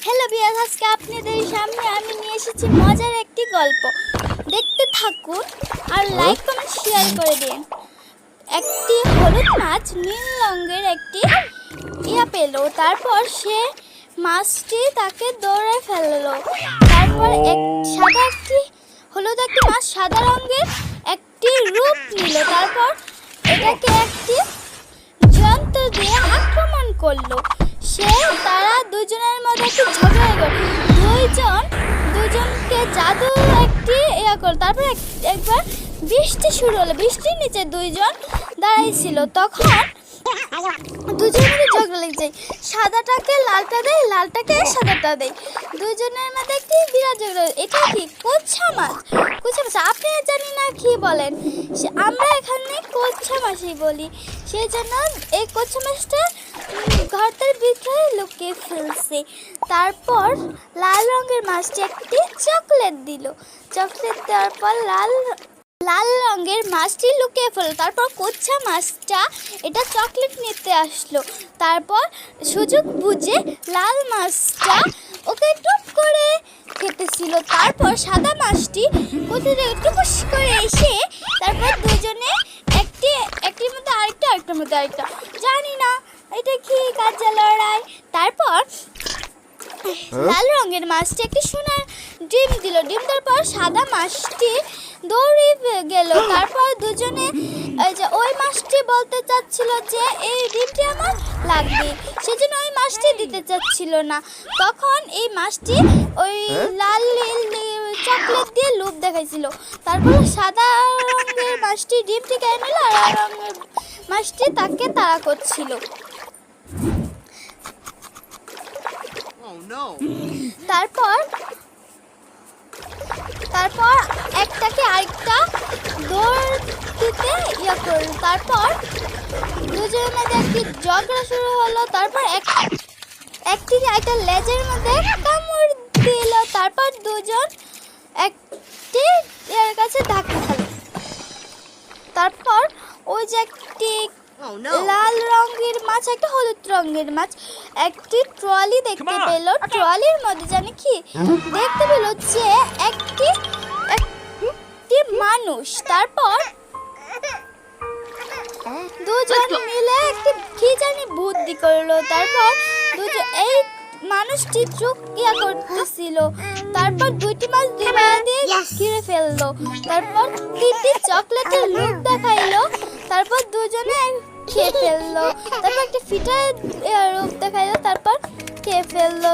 Hello বিয়াস, আজকে আপনাদের সামনে আমি নিয়ে এসেছি মজার একটি গল্প। দেখতে থাকুন আর লাইক কমেন্ট শেয়ার করে দিন। একটি হলুদ মাছ নীল রঙের একটি পেল। তারপর সে মাছটি তাকে দৌড়ে ফেললো। তারপর হলুদ একটি মাছ সাদা রঙের একটি রূপ নিল। তারপর এটাকে একটি যন্ত্র দিয়ে আক্রমণ করলো। তারা দুজনের মধ্যে একটি ঝগড়া হলো। দুজনকে জাদু একটি করলো। তারপর একবার বৃষ্টি শুরু হলো। বৃষ্টির নিচে দুইজন দাঁড়াইছিল। তখন দুজনের মধ্যে ঝগড়া লেগে যায়। সাদাটাকে লালটা দেয়, লালটাকে সাদাটা দেয়। দুজনের মধ্যে একটি বিরাট ঝগড়া। এটা কি? কোচ্ছা মাছ। কোচ্ছা মাছ আপনারা জানি না কি বলেন, আমরা এখানে কোচ্ছা মাছই বলি। সেই জন্য এই কোচ্ছা মাছটা ঘরের ভিতরে লুকিয়ে ফেলছে। তারপর লাল রঙের মাছটি একটি চকলেট দিল। চকলেট দেওয়ার পর লাল রঙের মাছটি লুকিয়ে ফেলল। তারপর কোচ্ছা মাছটা এটা চকলেট নিতে আসলো। তারপর সুযোগ বুঝে লাল মাছটা ওকে টুপ করে খেতেছিল। তারপর সাদা মাছটি কোথায় টুকুস করে এসে তারপর দুজনে একটির মধ্যে আরেকটার মধ্যে আরেকটা, জানি না এটা কি কাজে লড়াই। তারপর লাল রঙের মাছটি একটি সোনার ডিম দিল। ডিম দেওয়ার পর সাদা মাছটি দৌড়ে গেল। তারপর দুজনে ওই মাছটি বলতে চাচ্ছিল যে এই ডিমটি আমার লাগবে, সেজন্য ওই মাছটি দিতে চাচ্ছিল না। তখন এই মাছটি ওই লাল চকলেট দিয়ে লোভ দেখাইছিল। তারপর সাদা রঙের মাছটি ডিমটি কেড়ে নিল আর লাল রঙের মাছটি তাকে তাড়া করছিল। তারপর একটাকে আরেকটা দৌড় দিতে করল। তারপর দুজনের মধ্যে একটি ঝগড়া শুরু হলো। তারপর একটি একটা লেজের মধ্যে কামড় দিল। তারপর দুজন একটি এর কাছে ধাক্কা খেল। তারপর ওই যে একটি লাল রঙের মাছ একটা হলুদ রঙের মাছ একটি ট্রলি দেখতে পেল। ট্রলির মধ্যে জানি কি দেখতে পেল যে একটি মানুষ। তারপর দুজন মিলে একটি কি জানি বুদ্ধি করলো। তারপর এই মানুষটি চোখ করতেছিল। তারপর দুইটি মাছ দুই মাছ দিয়ে ঘিরে ফেললো। তারপর তিনটি চকলেটের লোভ দেখাইলো। তারপর দুজনে খেয়ে ফেললো। তারপর একটা ফিটার রূপ দেখাইলো। তারপর খেয়ে ফেললো।